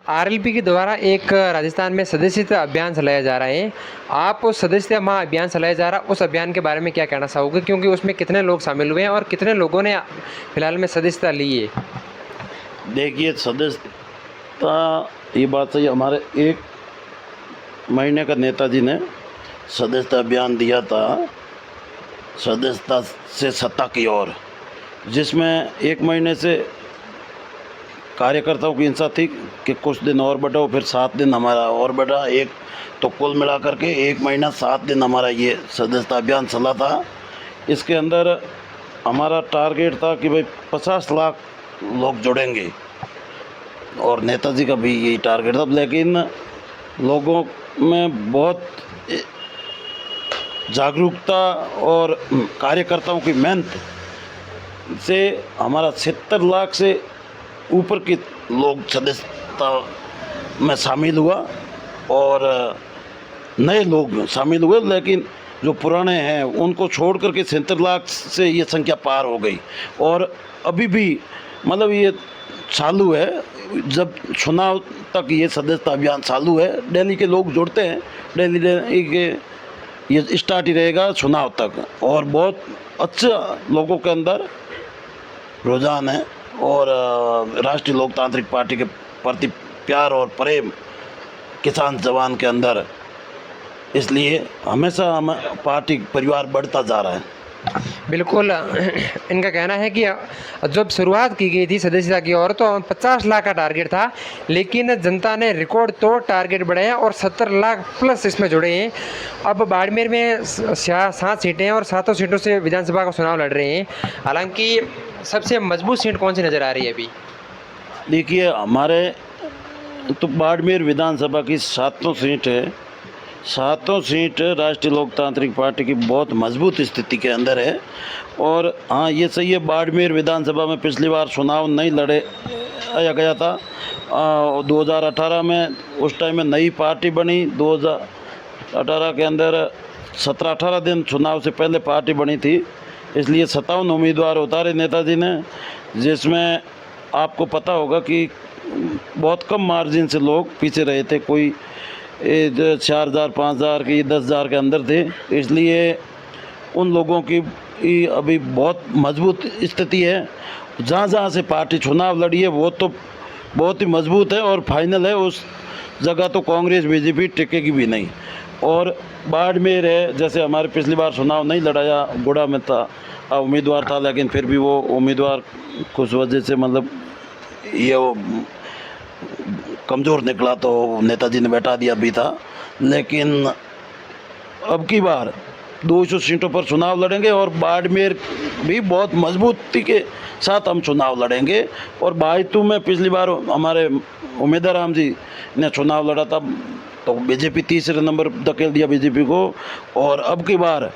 RLP के द्वारा एक राजस्थान में सदस्यता अभियान चलाया जा रहा है। आप उस सदस्यता महा अभियान चलाया जा रहा उस अभियान के बारे में क्या कहना चाहोगे, क्योंकि उसमें कितने लोग शामिल हुए हैं और कितने लोगों ने फिलहाल में सदस्यता ली है? देखिए, सदस्यता ये बात सही, हमारे 1 महीने का नेताजी ने सदस्यता अभियान दिया था, सदस्यता से सत्ता की ओर, जिसमें 1 महीने से कार्यकर्ताओं की हिंसा थी कि कुछ दिन और बढ़ाओ, फिर 7 दिन हमारा और बढ़ा, एक तो कुल मिला करके 1 महीना 7 दिन हमारा ये सदस्यता अभियान चला था। इसके अंदर हमारा टारगेट था कि भाई 50 लाख लोग जुड़ेंगे और नेताजी का भी यही टारगेट था, लेकिन लोगों में बहुत जागरूकता और कार्यकर्ताओं की मेहनत से हमारा 70 लाख से ऊपर के लोग सदस्यता में शामिल हुआ और नए लोग शामिल हुए, लेकिन जो पुराने हैं उनको छोड़ करके 70 लाख से ये संख्या पार हो गई। और अभी भी मतलब ये चालू है, जब चुनाव तक ये सदस्यता अभियान चालू है। दिल्ली के लोग जुड़ते हैं, दिल्ली के ये स्टार्ट ही रहेगा चुनाव तक, और बहुत अच्छा लोगों के अंदर रुझान है और राष्ट्रीय लोकतांत्रिक पार्टी के प्रति प्यार और प्रेम किसान जवान के अंदर, इसलिए हमेशा हम पार्टी परिवार बढ़ता जा रहा है। बिल्कुल, इनका कहना है कि जब शुरुआत की गई थी सदस्यता की ओर तो 50 लाख का टारगेट था, लेकिन जनता ने रिकॉर्ड तोड़ टारगेट बढ़ाया और 70 लाख प्लस इसमें जुड़े हैं। अब बाड़मेर में 7 सीटें हैं और 7 सीटों से विधानसभा का चुनाव लड़ रहे हैं। हालांकि सबसे मजबूत सीट कौन सी नज़र आ रही है अभी? देखिए, हमारे तो बाड़मेर विधानसभा की 7 सीट है, 7 सीट राष्ट्रीय लोकतांत्रिक पार्टी की बहुत मजबूत स्थिति के अंदर है। और हाँ, ये सही है, बाड़मेर विधानसभा में पिछली बार चुनाव नहीं लड़े आया गया था 2018 में, उस टाइम में नई पार्टी बनी। 2018 के अंदर 17-18 दिन चुनाव से पहले पार्टी बनी थी, इसलिए 57 उम्मीदवार उतारे नेताजी ने, जिसमें आपको पता होगा कि बहुत कम मार्जिन से लोग पीछे रहे थे, कोई 4,000 5,000 की 10,000 के अंदर थे। इसलिए उन लोगों की अभी बहुत मजबूत स्थिति है। जहाँ जहाँ से पार्टी चुनाव लड़ी है वो तो बहुत ही मजबूत है और फाइनल है, उस जगह तो कांग्रेस बीजेपी टिकेगी भी नहीं। और बाड़मेर है, जैसे हमारे पिछली बार चुनाव नहीं लड़ाया, गुड़ा में था उम्मीदवार था, लेकिन फिर भी वो उम्मीदवार कुछ वजह से मतलब ये वो कमज़ोर निकला तो नेताजी ने बैठा दिया भी था। लेकिन अब की बार 200 सीटों पर चुनाव लड़ेंगे और बाड़मेर भी बहुत मजबूती के साथ हम चुनाव लड़ेंगे। और बायतू में पिछली बार हमारे उमेदवार राम जी ने चुनाव लड़ा था तो बीजेपी तीसरे नंबर धकेल दिया बीजेपी को, और अब की बार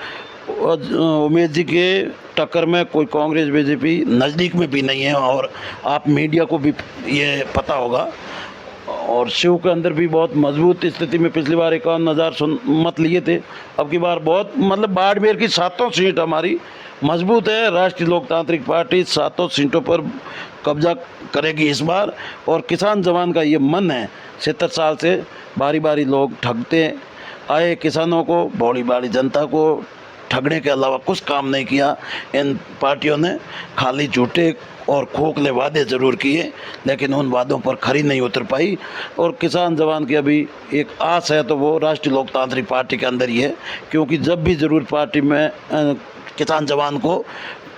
उमेश जी के टक्कर में कोई कांग्रेस बीजेपी नज़दीक में भी नहीं है। और आप मीडिया को भी ये पता होगा, और शिव के अंदर भी बहुत मजबूत स्थिति में पिछली बार 51,000 मत लिए थे, अब की बार बहुत मतलब बाड़मेर की 7 सीट हमारी मजबूत है। राष्ट्रीय लोकतांत्रिक पार्टी 7 सीटों पर कब्जा करेगी इस बार। और किसान जवान का ये मन है, 70 साल से बारी बारी लोग ठगते आए किसानों को, भोली भाली जनता को ठगने के अलावा कुछ काम नहीं किया इन पार्टियों ने, खाली झूठे और खोखले वादे ज़रूर किए, लेकिन उन वादों पर खरी नहीं उतर पाई। और किसान जवान की अभी एक आस है तो वो राष्ट्रीय लोकतांत्रिक पार्टी के अंदर ही है, क्योंकि जब भी ज़रूर पार्टी में किसान जवान को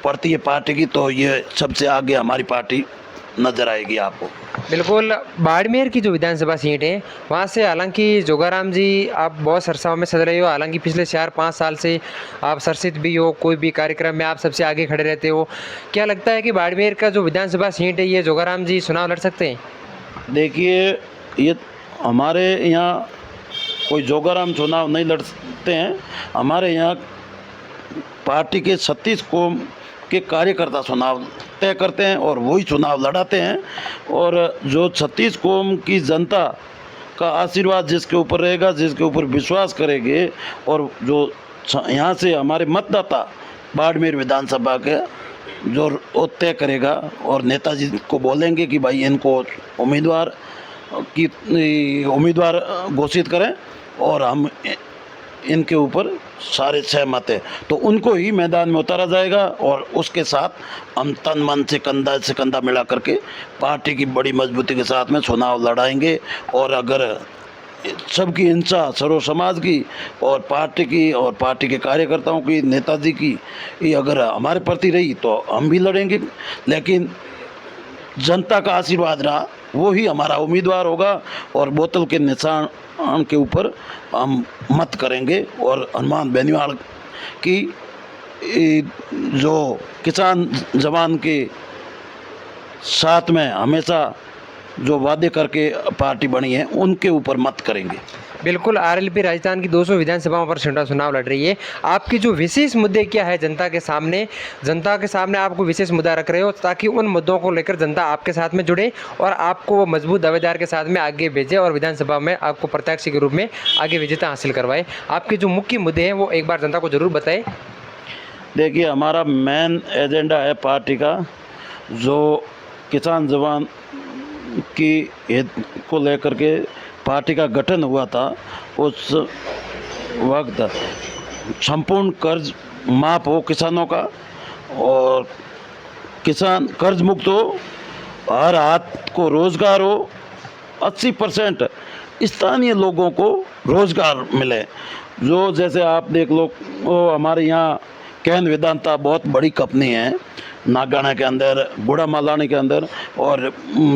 पड़ती है पार्टी की, तो ये सबसे आगे हमारी पार्टी नज़र आएगी आपको। बिल्कुल, बाड़मेर की जो विधानसभा सीट है वहाँ से हालांकि जोगाराम जी आप बहुत सरसाओं में सज रहे हो, हालांकि पिछले 4-5 साल से आप चर्चित भी हो, कोई भी कार्यक्रम में आप सबसे आगे खड़े रहते हो। क्या लगता है कि बाड़मेर का जो विधानसभा सीट है ये जोगाराम जी चुनाव लड़ सकते हैं? देखिए, ये हमारे यहाँ कोई जोगाराम चुनाव नहीं लड़ते हैं, हमारे यहाँ पार्टी के 36 कौम के कार्यकर्ता चुनाव तय करते हैं और वही चुनाव लड़ाते हैं। और जो 36 कौम की जनता का आशीर्वाद जिसके ऊपर रहेगा, जिसके ऊपर विश्वास करेंगे, और जो यहाँ से हमारे मतदाता बाड़मेर विधानसभा के जो तय करेगा और नेताजी को बोलेंगे कि भाई इनको उम्मीदवार की उम्मीदवार घोषित करें और हम इनके ऊपर सारे सहमत हैं तो उनको ही मैदान में उतारा जाएगा और उसके साथ हम तन मन से कंधा मिला करके पार्टी की बड़ी मजबूती के साथ में चुनाव लड़ाएंगे। और अगर सबकी हिंसा सर्व समाज की और पार्टी की और पार्टी के कार्यकर्ताओं की, नेताजी की, ये अगर हमारे प्रति रही तो हम भी लड़ेंगे, लेकिन जनता का आशीर्वाद रहा वो ही हमारा उम्मीदवार होगा और बोतल के निशान के ऊपर हम मत करेंगे। और हनुमान बेनीवाल की जो किसान जवान के साथ में हमेशा जो वादे करके पार्टी बनी है उनके ऊपर मत करेंगे। बिल्कुल, आरएलपी राजस्थान की 200 विधानसभाओं पर चुनाव लड़ रही है। आपकी जो विशेष मुद्दे क्या है जनता के सामने आपको विशेष मुद्दा रख रहे हो ताकि उन मुद्दों को लेकर जनता आपके साथ में जुड़े और आपको वो मजबूत दावेदार के साथ में आगे भेजे और विधानसभा में आपको प्रत्याशी के रूप में आगे विजेता हासिल करवाए। आपके जो मुख्य मुद्दे हैं वो एक बार जनता को जरूर बताएं। देखिए, हमारा मेन एजेंडा है पार्टी का जो किसान जवान की हित को लेकर के पार्टी का गठन हुआ था। उस वक्त संपूर्ण कर्ज माफ हो किसानों का और किसान कर्ज मुक्त हो, हर हाथ को रोज़गार हो, 80% स्थानीय लोगों को रोज़गार मिले। जो जैसे आप देख लो, वो हमारे यहाँ कैन वेदांता बहुत बड़ी कंपनी है, नागाना के अंदर, गुड़ा मालानी के अंदर और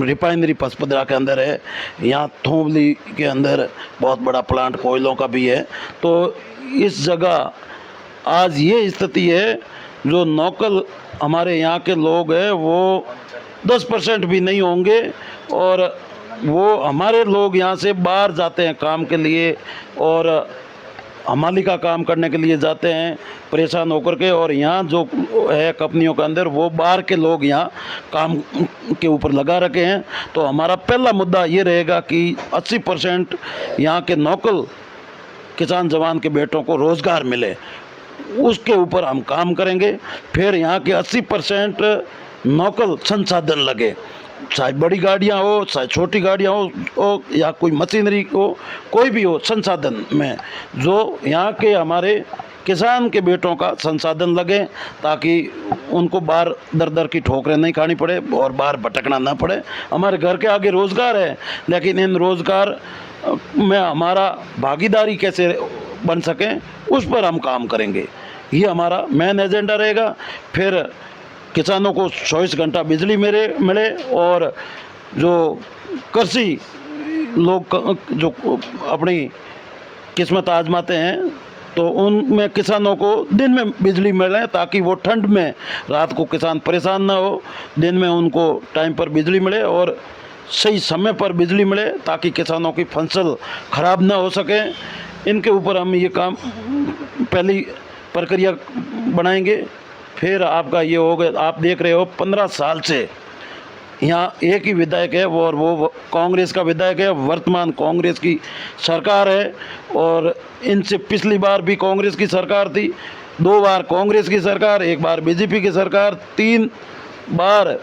रिफाइनरी पचपदरा के अंदर है। यहाँ थोवली के अंदर बहुत बड़ा प्लांट कोयलों का भी है। तो इस जगह आज ये स्थिति है, जो नौकल हमारे यहाँ के लोग हैं वो 10% भी नहीं होंगे और वो हमारे लोग यहाँ से बाहर जाते हैं काम के लिए और हमाली का काम करने के लिए जाते हैं परेशान होकर के। और यहाँ जो है कंपनियों के अंदर वो बाहर के लोग यहाँ काम के ऊपर लगा रखे हैं। तो हमारा पहला मुद्दा ये रहेगा कि 80% यहाँ के नौकल किसान जवान के बेटों को रोज़गार मिले, उसके ऊपर हम काम करेंगे। फिर यहाँ के 80% नौकल संसाधन लगे, चाहे बड़ी गाड़ियाँ हो, चाहे छोटी गाड़ियाँ हो या कोई मशीनरी हो, कोई भी हो संसाधन में, जो यहाँ के हमारे किसान के बेटों का संसाधन लगे ताकि उनको बाहर दर दर की ठोकरें नहीं खानी पड़े और बाहर भटकना ना पड़े। हमारे घर के आगे रोज़गार है, लेकिन इन रोज़गार में हमारा भागीदारी कैसे बन सके उस पर हम काम करेंगे। ये हमारा मेन एजेंडा रहेगा। फिर किसानों को 24 घंटा बिजली मिले और जो कृषि लोग जो अपनी किस्मत आजमाते हैं तो उनमें किसानों को दिन में बिजली मिले ताकि वो ठंड में रात को किसान परेशान ना हो, दिन में उनको टाइम पर बिजली मिले और सही समय पर बिजली मिले ताकि किसानों की फसल ख़राब ना हो सके। इनके ऊपर हम ये काम पहली प्रक्रिया बनाएंगे। फिर आपका ये हो गया, आप देख रहे हो 15 साल से यहाँ एक ही विधायक है और वो कांग्रेस का विधायक है। वर्तमान कांग्रेस की सरकार है और इनसे पिछली बार भी कांग्रेस की सरकार थी, 2 बार कांग्रेस की सरकार, 1 बार बीजेपी की सरकार, 3 बार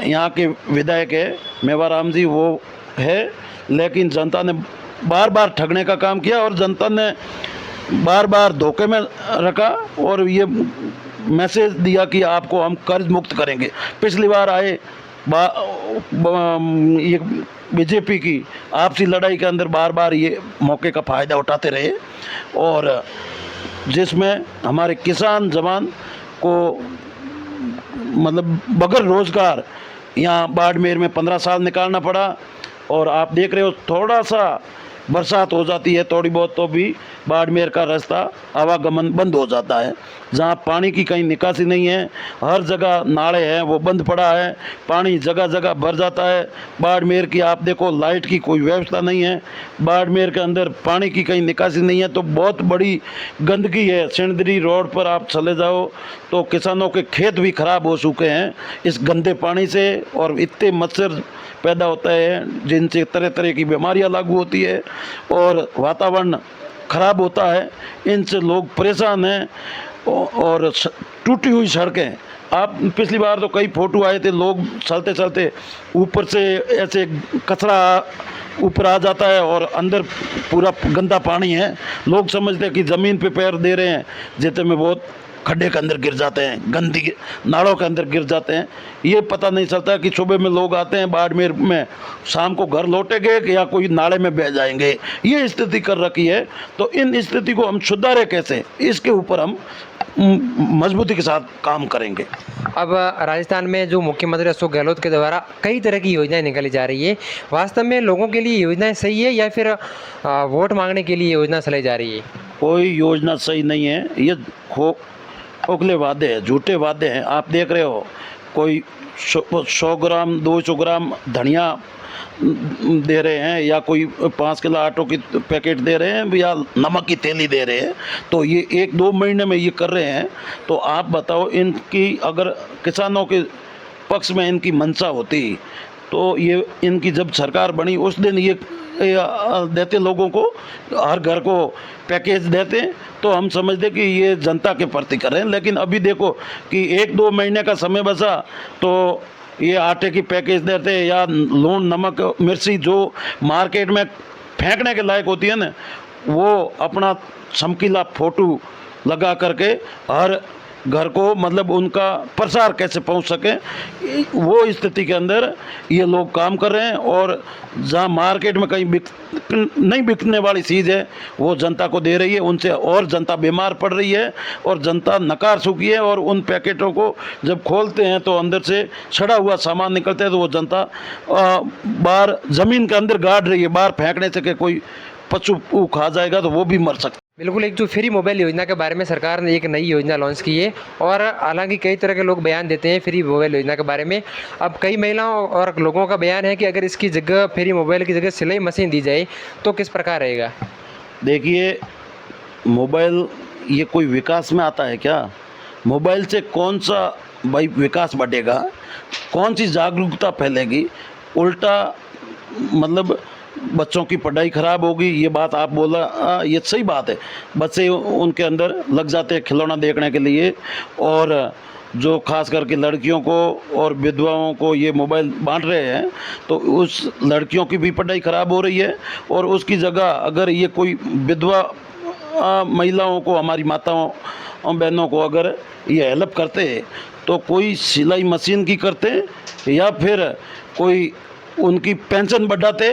यहाँ के विधायक है मेवाराम जी वो है। लेकिन जनता ने बार बार ठगने का काम किया और जनता ने बार बार धोखे में रखा और ये मैसेज दिया कि आपको हम कर्ज मुक्त करेंगे। पिछली बार आए ये बीजेपी की आपसी लड़ाई के अंदर बार बार ये मौके का फ़ायदा उठाते रहे और जिसमें हमारे किसान जवान को मतलब बगैर रोज़गार यहाँ बाड़मेर में 15 साल निकालना पड़ा। और आप देख रहे हो थोड़ा सा बरसात हो जाती है थोड़ी बहुत तो भी बाड़मेर का रास्ता आवागमन बंद हो जाता है। जहाँ पानी की कहीं निकासी नहीं है, हर जगह नाले हैं वो बंद पड़ा है, पानी जगह जगह भर जाता है। बाड़मेर की आप देखो लाइट की कोई व्यवस्था नहीं है, बाड़मेर के अंदर पानी की कहीं निकासी नहीं है। तो बहुत बड़ी गंदगी है। सिंदरी रोड पर आप चले जाओ तो किसानों के खेत भी खराब हो चुके हैं इस गंदे पानी से और इतने मच्छर पैदा होता है जिनसे तरह तरह की बीमारियां लागू होती है और वातावरण ख़राब होता है। इनसे लोग परेशान हैं और टूटी हुई सड़कें आप पिछली बार तो कई फोटो आए थे, लोग चलते चलते ऊपर से ऐसे कचरा ऊपर आ जाता है और अंदर पूरा गंदा पानी है। लोग समझते हैं कि ज़मीन पे पैर दे रहे हैं, जितने में बहुत खड्डे के अंदर गिर जाते हैं, गंदी नालों के अंदर गिर जाते हैं। ये पता नहीं चलता कि सुबह में लोग आते हैं बाड़मेर में, शाम को घर लौटेंगे या कोई नाले में बह जाएंगे। ये स्थिति कर रखी है। तो इन स्थिति को हम सुधारे कैसे, इसके ऊपर हम मजबूती के साथ काम करेंगे। अब राजस्थान में जो मुख्यमंत्री अशोक गहलोत के द्वारा कई तरह की योजनाएं निकाली जा रही है, वास्तव में लोगों के लिए योजनाएं सही है या फिर वोट मांगने के लिए योजना चलाई जा रही है? कोई योजना सही नहीं है, ये खोखले वादे हैं, झूठे वादे हैं। आप देख रहे हो, कोई 100 ग्राम 200 ग्राम धनिया दे रहे हैं, या कोई 5 किलो आटो की पैकेट दे रहे हैं, या नमक की थैली दे रहे हैं। तो ये 1-2 महीने में ये कर रहे हैं। तो आप बताओ, इनकी अगर किसानों के पक्ष में इनकी मंशा होती तो ये इनकी जब सरकार बनी उस दिन ये देते, लोगों को हर घर को पैकेज देते, तो हम समझते कि ये जनता के प्रति कर रहे हैं। लेकिन अभी देखो कि 1-2 महीने का समय बचा तो ये आटे की पैकेज देते, या लून नमक मिर्ची जो मार्केट में फेंकने के लायक होती है ना, वो अपना चमकीला फोटो लगा करके हर घर को, मतलब उनका प्रसार कैसे पहुंच सके, वो स्थिति के अंदर ये लोग काम कर रहे हैं। और जहां मार्केट में कहीं नहीं बिकने वाली चीज़ है वो जनता को दे रही है, उनसे और जनता बीमार पड़ रही है और जनता नकार चुकी है। और उन पैकेटों को जब खोलते हैं तो अंदर से सड़ा हुआ सामान निकलता है, तो वो जनता बाहर ज़मीन के अंदर गाड़ रही है। बाहर फेंकने से कि कोई पशु खा जाएगा तो वो भी मर सकता है। बिल्कुल, एक जो फ्री मोबाइल योजना के बारे में सरकार ने एक नई योजना लॉन्च की है, और हालांकि कई तरह के लोग बयान देते हैं फ्री मोबाइल योजना के बारे में। अब कई महिलाओं और लोगों का बयान है कि अगर इसकी जगह फ्री मोबाइल की जगह सिलाई मशीन दी जाए तो किस प्रकार रहेगा? देखिए, मोबाइल ये कोई विकास में आता है क्या? मोबाइल से कौन सा भाई विकास बढ़ेगा, कौन सी जागरूकता फैलेगी? उल्टा मतलब बच्चों की पढ़ाई ख़राब होगी। ये बात आप बोला, ये सही बात है। बच्चे उनके अंदर लग जाते हैं खिलौना देखने के लिए, और जो खास करके लड़कियों को और विधवाओं को ये मोबाइल बांट रहे हैं, तो उस लड़कियों की भी पढ़ाई ख़राब हो रही है। और उसकी जगह अगर ये कोई विधवा महिलाओं को, हमारी माताओं बहनों को अगर ये हेल्प करते तो कोई सिलाई मशीन की करते, या फिर कोई उनकी पेंशन बढ़ाते,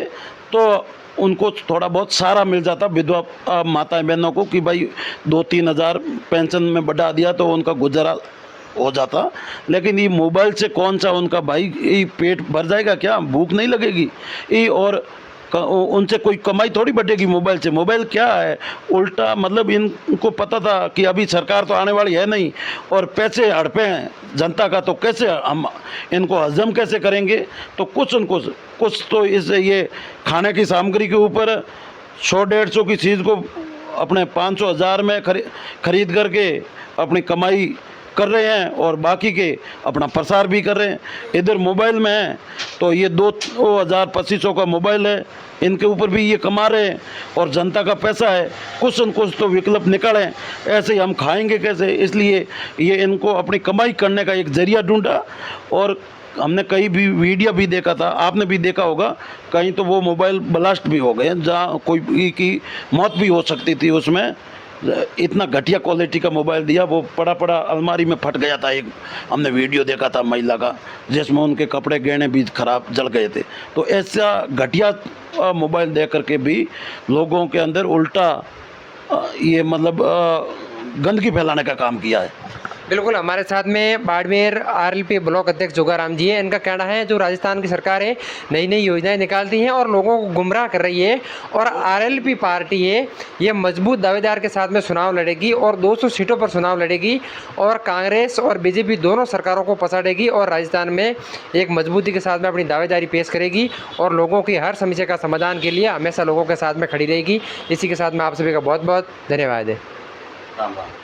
तो उनको थोड़ा बहुत सहारा मिल जाता विधवा माताएं बहनों को, कि भाई 2-3 हज़ार पेंशन में बढ़ा दिया तो उनका गुजारा हो जाता। लेकिन ये मोबाइल से कौन सा उनका भाई ये पेट भर जाएगा क्या? भूख नहीं लगेगी ये, और उनसे कोई कमाई थोड़ी बढ़ेगी मोबाइल से। मोबाइल क्या है? उल्टा मतलब इनको पता था कि अभी सरकार तो आने वाली है नहीं और पैसे हड़पे हैं जनता का, तो कैसे हम इनको हजम कैसे करेंगे? तो कुछ तो इससे ये खाने की सामग्री के ऊपर 100-150 की चीज़ को अपने 500-1000 में खरीद करके अपनी कमाई कर रहे हैं, और बाकी के अपना प्रसार भी कर रहे हैं। इधर मोबाइल में है तो ये 2,000-2,500 का मोबाइल है, इनके ऊपर भी ये कमा रहे हैं, और जनता का पैसा है। कुछ न कुछ तो विकल्प निकालें, ऐसे ही हम खाएंगे कैसे? इसलिए ये इनको अपनी कमाई करने का एक जरिया ढूंढा। और हमने कई भी वीडियो भी देखा था, आपने भी देखा होगा, कहीं तो वो मोबाइल ब्लास्ट भी हो गए, जहाँ कोई की मौत भी हो सकती थी। उसमें इतना घटिया क्वालिटी का मोबाइल दिया, वो पड़ा अलमारी में फट गया था। एक हमने वीडियो देखा था महिला का, जिसमें उनके कपड़े गहने भी खराब जल गए थे। तो ऐसा घटिया मोबाइल दे करके भी लोगों के अंदर उल्टा ये मतलब गंदगी फैलाने का काम किया है। बिल्कुल, हमारे साथ में बाड़मेर आरएलपी ब्लॉक अध्यक्ष जोगाराम जी हैं। इनका कहना है जो राजस्थान की सरकार है नई नई योजनाएं निकालती हैं और लोगों को गुमराह कर रही है, और आरएलपी पार्टी है ये मजबूत दावेदार के साथ में चुनाव लड़ेगी और 200 सीटों पर चुनाव लड़ेगी, और कांग्रेस और बीजेपी दोनों सरकारों को पछाड़ेगी, और राजस्थान में एक मजबूती के साथ में अपनी दावेदारी पेश करेगी, और लोगों की हर समस्या का समाधान के लिए हमेशा लोगों के साथ में खड़ी रहेगी। इसी के साथ में आप सभी का बहुत बहुत धन्यवाद है। राम राम।